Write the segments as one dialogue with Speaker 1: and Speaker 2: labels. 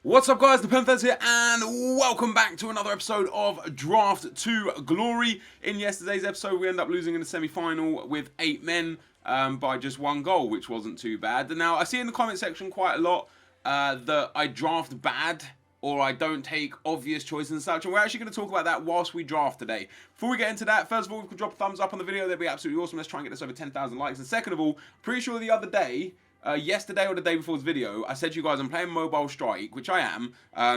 Speaker 1: What's up guys, NepentheZ here and welcome back to another episode of Draft to Glory. In yesterday's episode we ended up losing in the semi-final with 8 men by just 1 goal, which wasn't too bad. Now I see in the comment section quite a lot that I draft bad or I don't take obvious choices and such, and we're actually going to talk about that whilst we draft today. Before we get into that, first of all, if you could drop a thumbs up on the video, that'd be absolutely awesome. Let's try and get this over 10,000 likes. And second of all, pretty sure the other day, yesterday or the day before this video, I said to you guys I'm playing Mobile Strike, which I am.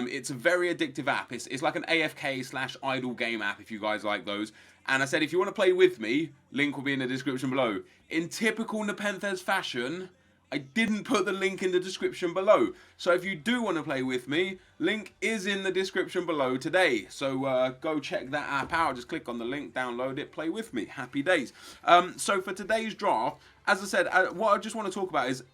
Speaker 1: It's a very addictive app. It's like an AFK / idle game app if you guys like those. And I said if you want to play with me, link will be in the description below. In typical NepentheZ fashion, I didn't put the link in the description below. So if you do want to play with me, link is in the description below today. So go check that app out. Just click on the link, download it, play with me. Happy days. So for today's draft, as I said, what I just want to talk about is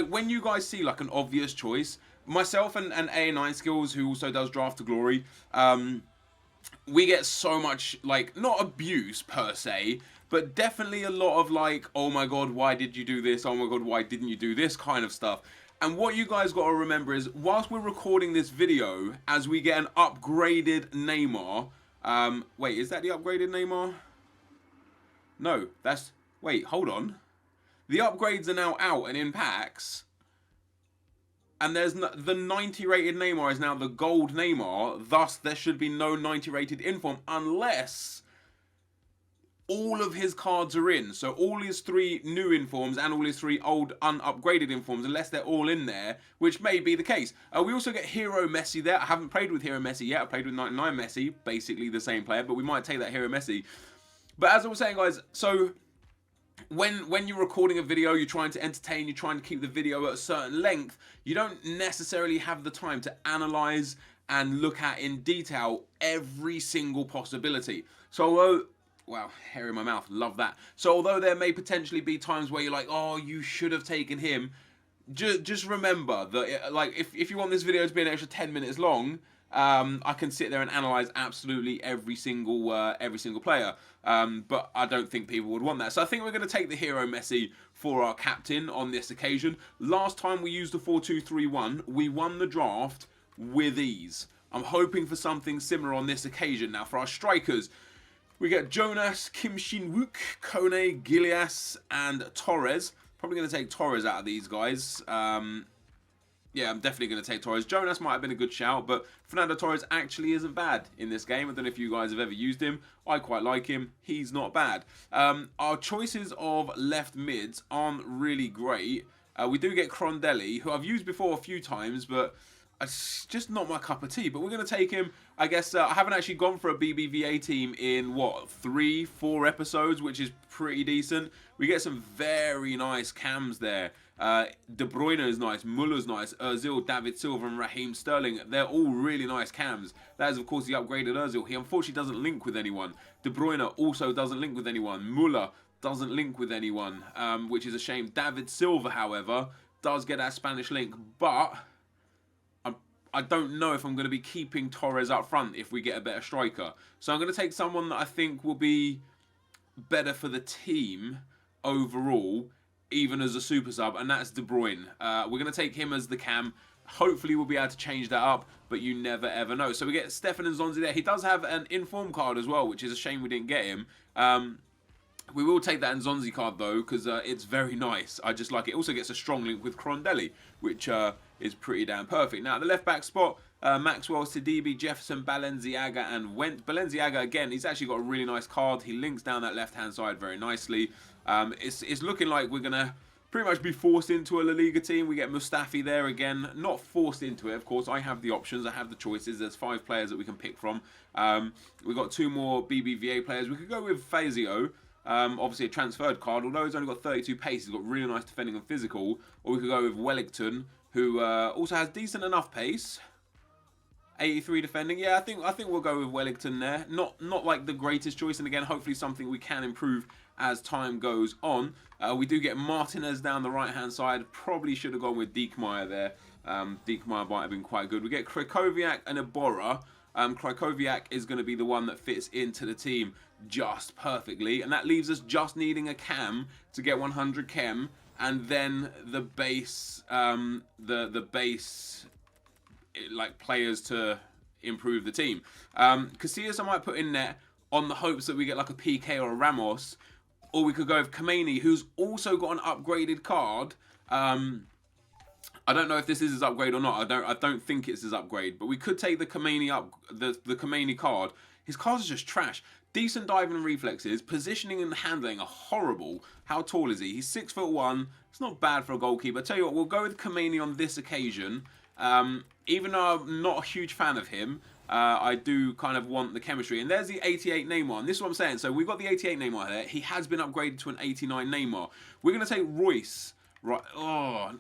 Speaker 1: when you guys see like an obvious choice, myself and A9 Skills, who also does Draft to Glory, we get so much, like, not abuse per se, but definitely a lot of like, oh my god, why did you do this? Oh my god, why didn't you do this kind of stuff. And what you guys got to remember is, whilst we're recording this video, as we get an upgraded Neymar, wait, is that the upgraded Neymar? No, that's, wait, hold on. The upgrades are now out and in packs. And there's the 90 rated Neymar is now the gold Neymar. Thus, there should be no 90 rated inform unless all of his cards are in. So all his 3 new informs and all his 3 old unupgraded informs, unless they're all in there, which may be the case. We also get Hero Messi there. I haven't played with Hero Messi yet. I played with 99 Messi, basically the same player, but we might take that Hero Messi. But as I was saying, guys, so when you're recording a video, you're trying to entertain, you're trying to keep the video at a certain length, you don't necessarily have the time to analyze and look at in detail every single possibility. So wow, hair in my mouth, love that. So although there may potentially be times where you're like, oh, you should have taken him, just remember that, like, if you want this video to be an extra 10 minutes long, I can sit there and analyze absolutely every single player, but I don't think people would want that. So I think we're going to take the Hero Messi for our captain on this occasion. Last time we used the 4-2-3-1, we won the draft with ease. I'm hoping for something similar on this occasion. Now for our strikers, we get Jonas, Kim Shin-wook, Kone, Gilias, and Torres. Probably going to take Torres out of these guys. Yeah, I'm definitely going to take Torres. Jonas might have been a good shout, but Fernando Torres actually isn't bad in this game. I don't know if you guys have ever used him. I quite like him. He's not bad. Our choices of left mids aren't really great. We do get Crondelli, who I've used before a few times, but it's just not my cup of tea. But we're going to take him. I guess I haven't actually gone for a BBVA team in, what, 3-4 episodes, which is pretty decent. We get some very nice cams there. De Bruyne is nice, Muller's nice, Ozil, David Silva and Raheem Sterling. They're all really nice cams. That is, of course, the upgraded Ozil. He unfortunately doesn't link with anyone. De Bruyne also doesn't link with anyone. Muller doesn't link with anyone, which is a shame. David Silva, however, does get that Spanish link, but I don't know if I'm going to be keeping Torres up front if we get a better striker. So I'm going to take someone that I think will be better for the team overall, even as a super sub, and that's De Bruyne. We're going to take him as the cam. Hopefully we'll be able to change that up, but you never ever know. So we get Stefan and Zonzi there. He does have an inform card as well, which is a shame we didn't get him. We will take that Nzonzi card though, because it's very nice. I just like it. Also gets a strong link with Crondelli, which is pretty damn perfect. Now, the left back spot, Maxwell, Sidibe, Jefferson, Balenciaga, and Went. Balenciaga, again, he's actually got a really nice card. He links down that left-hand side very nicely. It's looking like we're going to pretty much be forced into a La Liga team. We get Mustafi there again. Not forced into it, of course. I have the options. I have the choices. There's 5 players that we can pick from. We've got 2 more BBVA players. We could go with Fazio. Obviously a transferred card, although he's only got 32 pace, he's got really nice defending and physical. Or we could go with Wellington, who also has decent enough pace. 83 defending. Yeah, I think we'll go with Wellington there. Not like the greatest choice, and again, hopefully something we can improve as time goes on. We do get Martinez down the right-hand side. Probably should have gone with Diekmeyer there. Diekmeyer might have been quite good. We get Krychowiak and Iborra. Krychowiak is going to be the one that fits into the team just perfectly, and that leaves us just needing a cam to get 100 chem, and then the base like players to improve the team. Casillas I might put in net on the hopes that we get like a PK or a Ramos, or we could go with Khomeini, who's also got an upgraded card. I don't know if this is his upgrade or not. I don't think it's his upgrade, but we could take the Khomeini the Khomeini card. His cards are just trash. Decent diving and reflexes, positioning and handling are horrible. How tall is he? He's 6'1". It's not bad for a goalkeeper. Tell you what, we'll go with Khomeini on this occasion. Even though I'm not a huge fan of him, I do kind of want the chemistry. And there's the 88 Neymar. And this is what I'm saying. So we've got the 88 Neymar there. He has been upgraded to an 89 Neymar. We're going to take Royce. Right. Oh,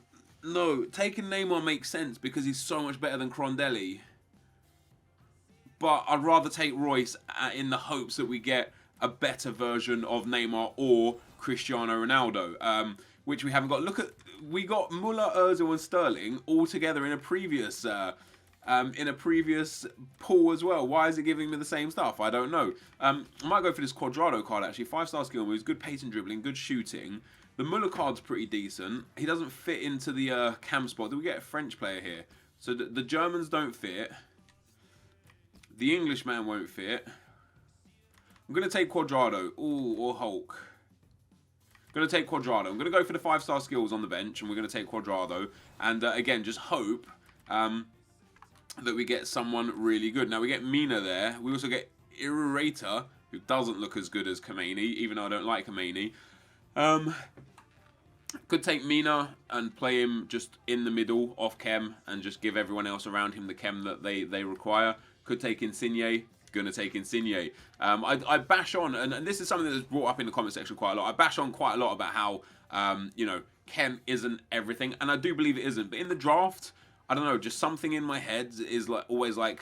Speaker 1: no. Taking Neymar makes sense because he's so much better than Crondelli. But I'd rather take Royce in the hopes that we get a better version of Neymar or Cristiano Ronaldo, which we haven't got. Look at, we got Muller, Ozil, and Sterling all together in a previous pool as well. Why is it giving me the same stuff? I don't know. I might go for this Quadrado card actually. 5-star skill moves, good pace and dribbling, good shooting. The Muller card's pretty decent. He doesn't fit into the cam spot. Do we get a French player here? So the Germans don't fit. The Englishman won't fit. I'm going to take Quadrado. Ooh, or Hulk. I'm going to take Quadrado. I'm going to go for the 5-star skills on the bench, and we're going to take Quadrado. And again, just hope that we get someone really good. Now, we get Mina there. We also get Irrerator, who doesn't look as good as Khomeini, even though I don't like Khomeini. Could take Mina and play him just in the middle, off chem, and just give everyone else around him the chem that they require. Could take Insigne. Gonna take Insigne. I bash on, and this is something that's brought up in the comment section quite a lot. I bash on quite a lot about how, you know, chem isn't everything, and I do believe it isn't. But in the draft, I don't know, just something in my head is like always like,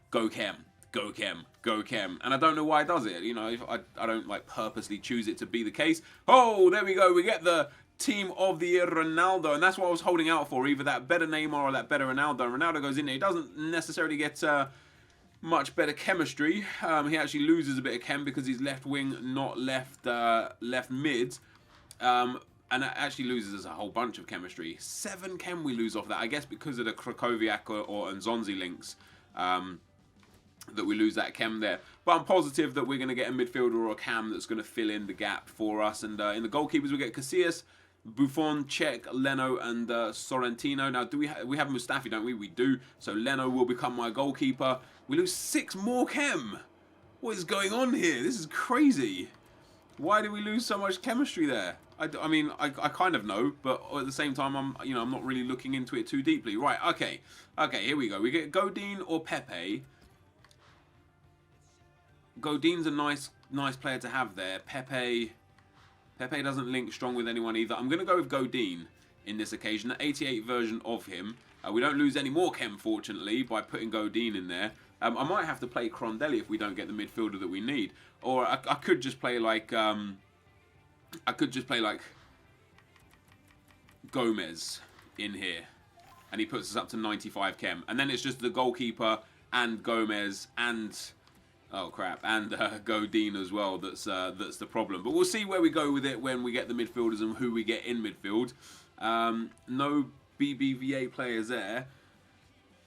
Speaker 1: go chem, go chem, go chem, and I don't know why it does it. You know, if I don't like purposely choose it to be the case. Oh, there we go. We get the team of the year Ronaldo, and that's what I was holding out for, either that better Neymar or that better Ronaldo. Ronaldo goes in there. He doesn't necessarily get much better chemistry. He actually loses a bit of chem because he's left wing, not left mid, and that actually loses us a whole bunch of chemistry. 7 chem we lose off that, I guess because of the Krakowiak or Nzonzi links, that we lose that chem there. But I'm positive that we're going to get a midfielder or a cam that's going to fill in the gap for us. And in the goalkeepers, we get Casillas, Buffon, Cech, Leno, and Sorrentino. Now, we have Mustafi, don't we? We do. So Leno will become my goalkeeper. We lose 6 more chem. What is going on here? This is crazy. Why do we lose so much chemistry there? I mean, I kind of know, but at the same time, I'm not really looking into it too deeply. Right, okay, here we go. We get Godin or Pepe. Godin's a nice player to have there. Pepe doesn't link strong with anyone either. I'm going to go with Godin in this occasion, the 88 version of him. We don't lose any more chem, fortunately, by putting Godin in there. I might have to play Crondelli if we don't get the midfielder that we need. Or I could just play like... Gomez in here. And he puts us up to 95 chem. And then it's just the goalkeeper and Gomez and... Oh crap, and Godin as well, that's the problem. But we'll see where we go with it when we get the midfielders and who we get in midfield. No BBVA players there.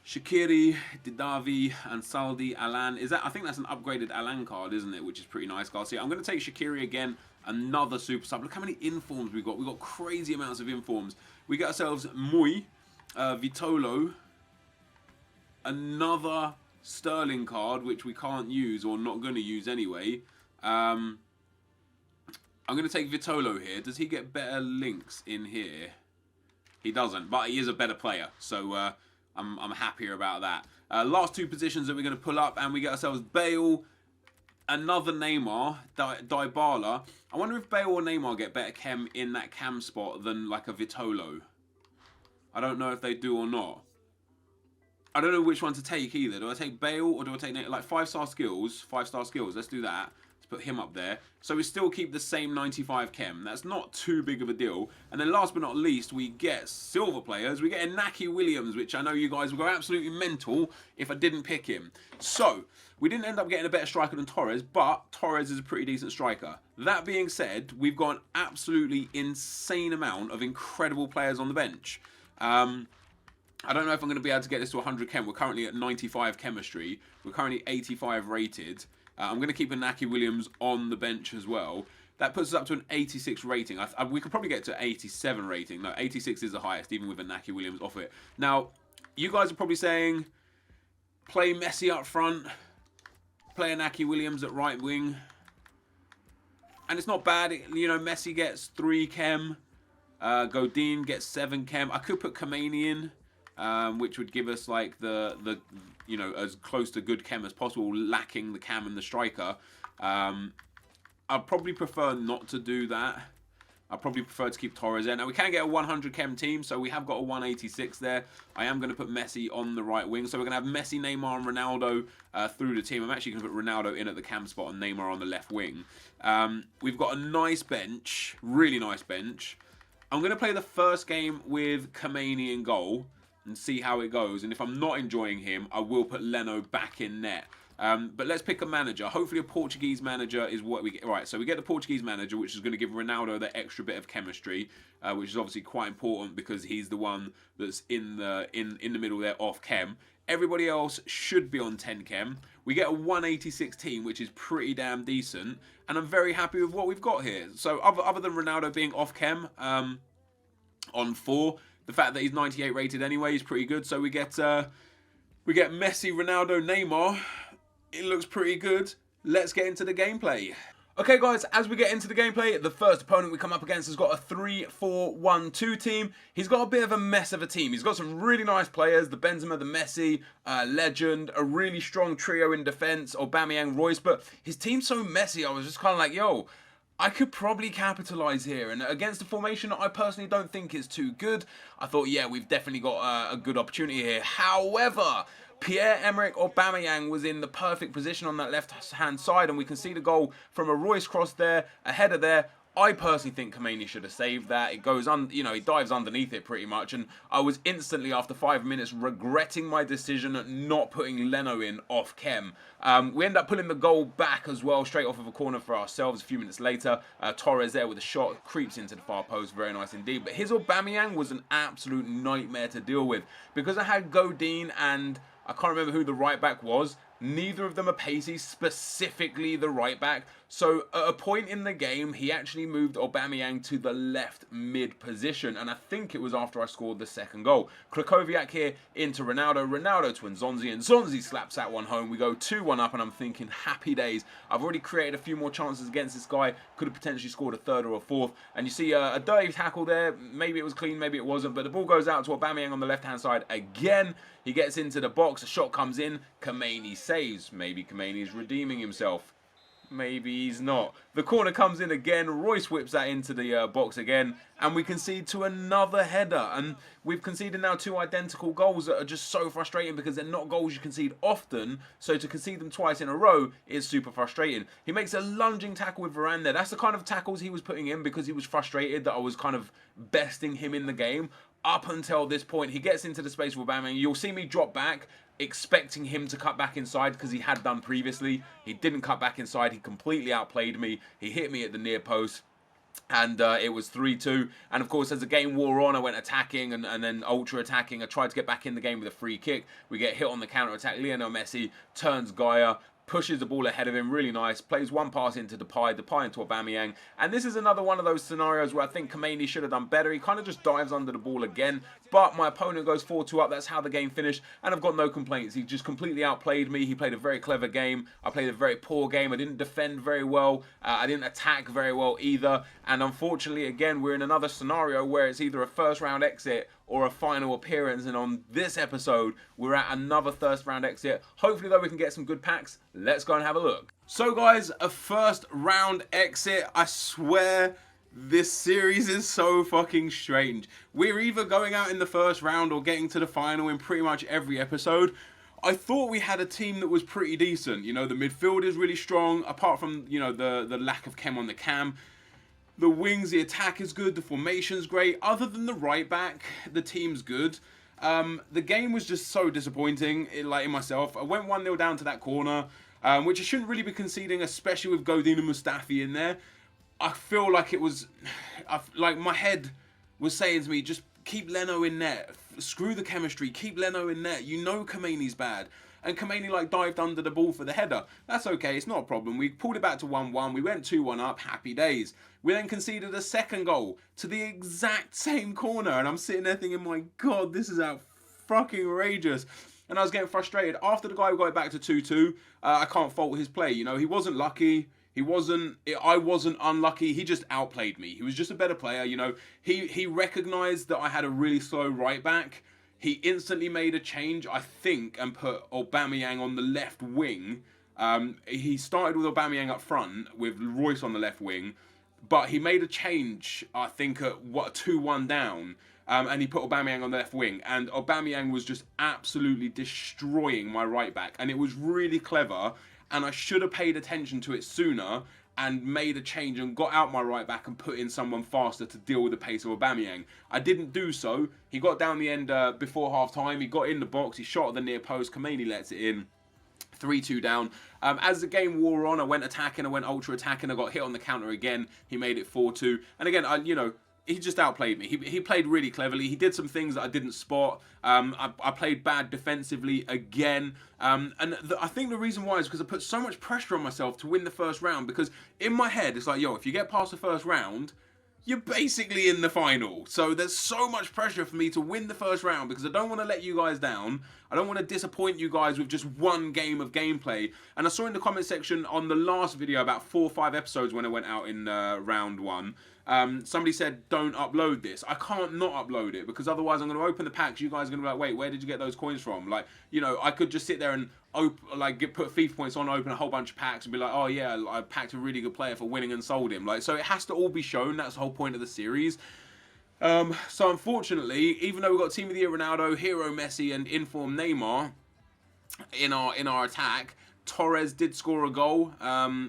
Speaker 1: Shaqiri, Didavi, and Saldi, Alan. I think that's an upgraded Alan card, isn't it? Which is pretty nice, guys. So yeah, I'm going to take Shaqiri again, another super sub. Look how many informs we've got. We've got crazy amounts of informs. We get ourselves Mui, Vitolo, another Sterling card, which we can't use or not going to use anyway. I'm going to take Vitolo here. Does he get better links in here? He doesn't, but he is a better player, so I'm happier about that. Last 2 positions that we're going to pull up, and we get ourselves Bale, another Neymar, Dybala. I wonder if Bale or Neymar get better chem in that cam spot than like a Vitolo. I don't know if they do or not. I don't know which one to take either. Do I take Bale or do I take like 5-star skills? 5-star skills. Let's do that. Let's put him up there. So we still keep the same 95 chem. That's not too big of a deal. And then last but not least, we get silver players. We get Inaki Williams, which I know you guys will go absolutely mental if I didn't pick him. So we didn't end up getting a better striker than Torres, but Torres is a pretty decent striker. That being said, we've got an absolutely insane amount of incredible players on the bench. I don't know if I'm going to be able to get this to 100 chem. We're currently at 95 chemistry. We're currently 85 rated. I'm going to keep Inaki Williams on the bench as well. That puts us up to an 86 rating. We could probably get to 87 rating. No, 86 is the highest, even with Inaki Williams off it. Now, you guys are probably saying, play Messi up front, play Inaki Williams at right wing. And it's not bad. You know, Messi gets 3 chem. Godin gets 7 chem. I could put Kamani in, which would give us like the you know, as close to good chem as possible, lacking the cam and the striker. I'd probably prefer not to do that. I'd probably prefer to keep Torres in. Now, we can get a 100 chem team, so we have got a 186 there. I am going to put Messi on the right wing. So we're going to have Messi, Neymar, and Ronaldo through the team. I'm actually going to put Ronaldo in at the cam spot and Neymar on the left wing. We've got a nice bench, really nice bench. I'm going to play the first game with Kamani in goal and see how it goes. And if I'm not enjoying him, I will put Leno back in net. But let's pick a manager. Hopefully a Portuguese manager is what we get. Right, so we get the Portuguese manager, which is going to give Ronaldo that extra bit of chemistry, which is obviously quite important because he's the one that's in the middle there off chem. Everybody else should be on 10 chem. We get a 186 team, which is pretty damn decent. And I'm very happy with what we've got here. So other than Ronaldo being off chem on 4, the fact that he's 98 rated anyway is pretty good. So we get Messi, Ronaldo, Neymar. It looks pretty good. Let's get into the gameplay. Okay, guys, as we get into the gameplay, the first opponent we come up against has got a 3-4-1-2 team. He's got a bit of a mess of a team. He's got some really nice players, the Benzema, the Messi, legend, a really strong trio in defense, Aubameyang, Royce, but his team's so messy, I was just kind of like, yo, I could probably capitalize here. And against a formation that I personally don't think is too good, I thought, yeah, we've definitely got a good opportunity here. However, Pierre-Emerick Aubameyang was in the perfect position on that left-hand side, and we can see the goal from a Royce cross there, a header there. I personally think Kamani should have saved that. It goes on, you know, he dives underneath it pretty much, and I was instantly, after 5 minutes, regretting my decision at not putting Leno in off chem. We end up pulling the goal back as well, straight off of a corner for ourselves a few minutes later. Torres there with a shot, creeps into the far post, very nice indeed. But his Aubameyang was an absolute nightmare to deal with, because I had Godin and I can't remember who the right back was. Neither of them are pacey, specifically the right back. So at a point in the game, he actually moved Aubameyang to the left mid position. And I think it was after I scored the second goal. Krakowiak here into Ronaldo. Ronaldo to Nzonzi. And Nzonzi slaps that one home. We go 2-1 up and I'm thinking, happy days. I've already created a few more chances against this guy. Could have potentially scored a third or a fourth. And you see a dirty tackle there. Maybe it was clean, maybe it wasn't. But the ball goes out to Aubameyang on the left-hand side again. He gets into the box. A shot comes in. Kamani saves. Maybe Kamani is redeeming himself. Maybe he's not. The corner comes in again. Royce whips that into the box again. And we concede to another header. And we've conceded now 2 identical goals that are just so frustrating because they're not goals you concede often. So to concede them twice in a row is super frustrating. He makes a lunging tackle with Varane there. That's the kind of tackles he was putting in because he was frustrated that I was kind of besting him in the game. Up until this point, he gets into the space with Aubameyang. You'll see me drop back, expecting him to cut back inside because he had done previously. He didn't cut back inside. He completely outplayed me. He hit me at the near post. And it was 3-2. And of course, as the game wore on, I went attacking and then ultra attacking. I tried to get back in the game with a free kick. We get hit on the counter attack. Lionel Messi turns Gaia, pushes the ball ahead of him, really nice, plays one pass into Depay into Aubameyang, and this is another one of those scenarios where I think Kamani should have done better. He kind of just dives under the ball again, but my opponent goes 4-2 up. That's how the game finished, and I've got no complaints. He just completely outplayed me. He played a very clever game. I played a very poor game. I didn't defend very well. I didn't attack very well either, and unfortunately, again, we're in another scenario where it's either a first round exit or a final appearance, and on this episode we're at another first round exit. Hopefully though we can get some good packs. Let's go and have a look. So guys, a first round exit. I swear this series is so fucking strange. We're either going out in the first round or getting to the final in pretty much every episode. I thought we had a team that was pretty decent. You know, the midfield is really strong, apart from, you know, the lack of chem on the cam. The wings, the attack is good, the formation's great. Other than the right back, the team's good. The game was just so disappointing, like in myself. I went 1-0 down to that corner, which I shouldn't really be conceding, especially with Godin and Mustafi in there. I feel like it was, like my head was saying to me, just keep Leno in net. screw the chemistry. Keep Leno in net. You know Kameni's bad. And Kameni like dived under the ball for the header. That's okay, it's not a problem. We pulled it back to 1-1. We went 2-1 up. Happy days. We then conceded a second goal to the exact same corner. And I'm sitting there thinking, my God, this is out fucking outrageous. And I was getting frustrated. After the guy got it back to 2-2, I can't fault his play. You know, he wasn't lucky. I wasn't unlucky. He just outplayed me. He was just a better player. You know, he recognised that I had a really slow right back. He instantly made a change, I think, and put Aubameyang on the left wing. He started with Aubameyang up front with Royce on the left wing, but he made a change, I think, at 2-1 down, and he put Aubameyang on the left wing. And Aubameyang was just absolutely destroying my right back, and it was really clever. And I should have paid attention to it sooner and made a change and got out my right back and put in someone faster to deal with the pace of Aubameyang. I didn't do so. He got down the end before half time. He got in the box. He shot at the near post. Kameni lets it in. 3-2 down. As the game wore on, I went attacking. I went ultra attacking. I got hit on the counter again. He made it 4-2. And again, he just outplayed me. He played really cleverly. He did some things that I didn't spot. I played bad defensively again. I think the reason why is because I put so much pressure on myself to win the first round, because in my head, it's like, yo, if you get past the first round, you're basically in the final. So there's so much pressure for me to win the first round because I don't want to let you guys down. I don't want to disappoint you guys with just one game of gameplay. And I saw in the comment section on the last video, about 4 or 5 episodes when I went out in round 1, somebody said, don't upload this. I can't not upload it because otherwise I'm going to open the packs. You guys are going to be like, wait, where did you get those coins from? Like, you know, I could just sit there and put FIFA points on, open a whole bunch of packs and be like, oh yeah, I packed a really good player for winning and sold him. Like, so it has to all be shown. That's the whole point of the series. So unfortunately, even though we've got Team of the Year Ronaldo, Hero Messi and Inform Neymar in our attack, Torres did score a goal,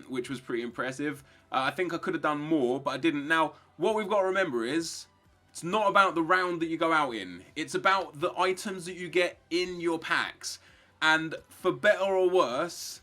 Speaker 1: which was pretty impressive. I think I could have done more, but I didn't. Now, what we've got to remember is, it's not about the round that you go out in. It's about the items that you get in your packs. And for better or worse,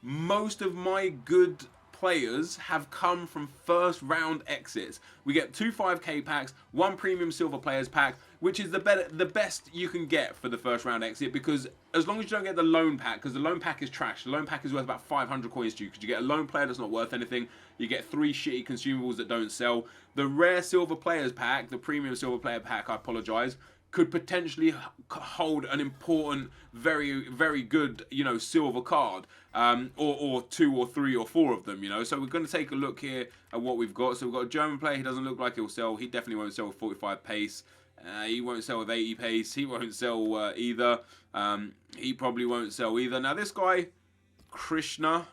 Speaker 1: most of my good players have come from first round exits. We get 2 5k packs, 1 premium silver players pack, which is the best you can get for the first round exit, because as long as you don't get the loan pack, because the loan pack is trash. The loan pack is worth about 500 coins to you, because you get a loan player that's not worth anything. You get 3 shitty consumables that don't sell. The rare silver players pack, the premium silver player pack, I apologize, could potentially hold an important, very, very good, you know, silver card, or 2 or 3 or 4 of them, you know. So we're going to take a look here at what we've got. So we've got a German player. He doesn't look like he'll sell. He definitely won't sell with 45 pace. He won't sell with 80 pace. He won't sell either. He probably won't sell either. Now this guy, Krishna,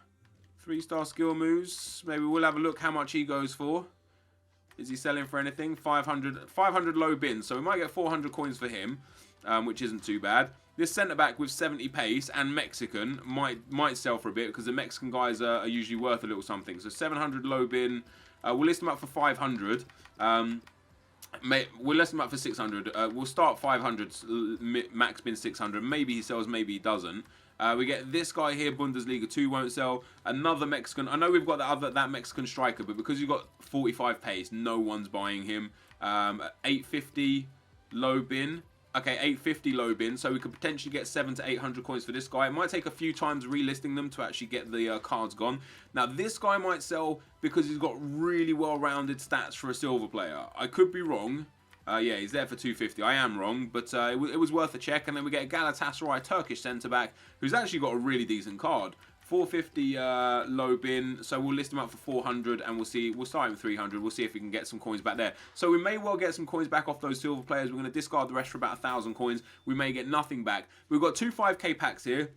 Speaker 1: 3-star skill moves. Maybe we'll have a look how much he goes for. Is he selling for anything? 500 low bins. So we might get 400 coins for him, which isn't too bad. This centre-back with 70 pace and Mexican might sell for a bit, because the Mexican guys are usually worth a little something. So 700 low bin. We'll list them up for 500. We'll list them up for 600. We'll start 500, max bin 600. Maybe he sells, maybe he doesn't. We get this guy here, Bundesliga 2 won't sell. Another Mexican. I know we've got that Mexican striker, but because you've got 45 pace, no one's buying him. 850 low bin. Okay, 850 low bin, so we could potentially get 700 to 800 coins for this guy. It might take a few times relisting them to actually get the cards gone. Now, this guy might sell because he's got really well-rounded stats for a silver player. I could be wrong. Yeah, he's there for 250. I am wrong, but it was worth a check. And then we get a Galatasaray Turkish centre-back who's actually got a really decent card. 450 low bin, so we'll list him up for 400, and we'll see. We'll start him 300. We'll see if we can get some coins back there. So we may well get some coins back off those silver players. We're going to discard the rest for about 1,000 coins. We may get nothing back. We've got 2 5k packs here.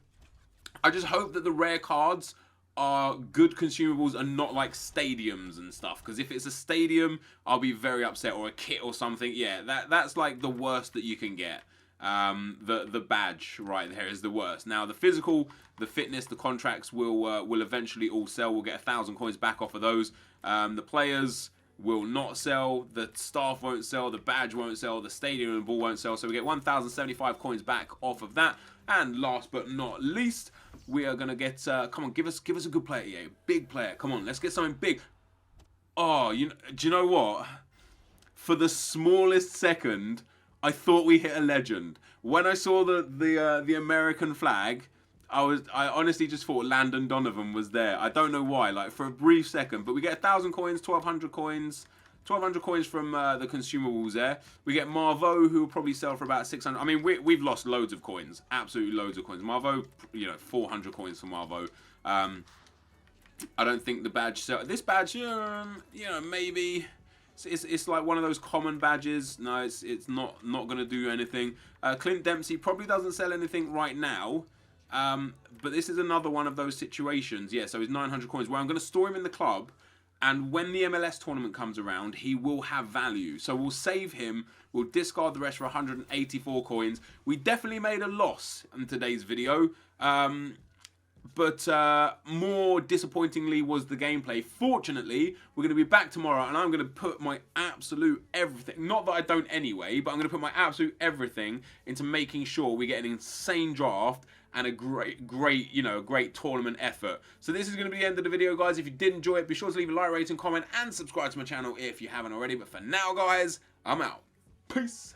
Speaker 1: I just hope that the rare cards are good consumables and not like stadiums and stuff, because if it's a stadium, I'll be very upset, or a kit or something. Yeah, that's like the worst that you can get. The badge right there is the worst. Now the physical, the fitness, the contracts will eventually all sell. We'll get 1,000 coins back off of those. The players will not sell, the staff won't sell, the badge won't sell, the stadium and ball won't sell. So we get 1,075 coins back off of that. And last but not least, we are gonna get come on, give us a good player, yeah, big player. Come on, let's get something big. Oh, do you know what? For the smallest second, I thought we hit a legend. When I saw the American flag, I honestly just thought Landon Donovan was there. I don't know why, like for a brief second. But we get 1,000 coins, 1,200 coins. 1,200 coins from the consumables there. We get Marvo, who will probably sell for about 600. I mean, we've lost loads of coins. Absolutely loads of coins. Marvo, 400 coins for Marvo. I don't think the badge sell. This badge, maybe it's like one of those common badges. No, it's not going to do anything. Clint Dempsey probably doesn't sell anything right now. But this is another one of those situations. Yeah, so he's 900 coins. Well, I'm going to store him in the club. And when the MLS tournament comes around, he will have value. So we'll save him. We'll discard the rest for 184 coins. We definitely made a loss in today's video. But more disappointingly was the gameplay. Fortunately, we're going to be back tomorrow. And I'm going to put my absolute everything. Not that I don't anyway. But I'm going to put my absolute everything into making sure we get an insane draft. And a great tournament effort. So this is going to be the end of the video, guys. If you did enjoy it, be sure to leave a like, rating, comment, and subscribe to my channel if you haven't already. But for now, guys, I'm out. Peace.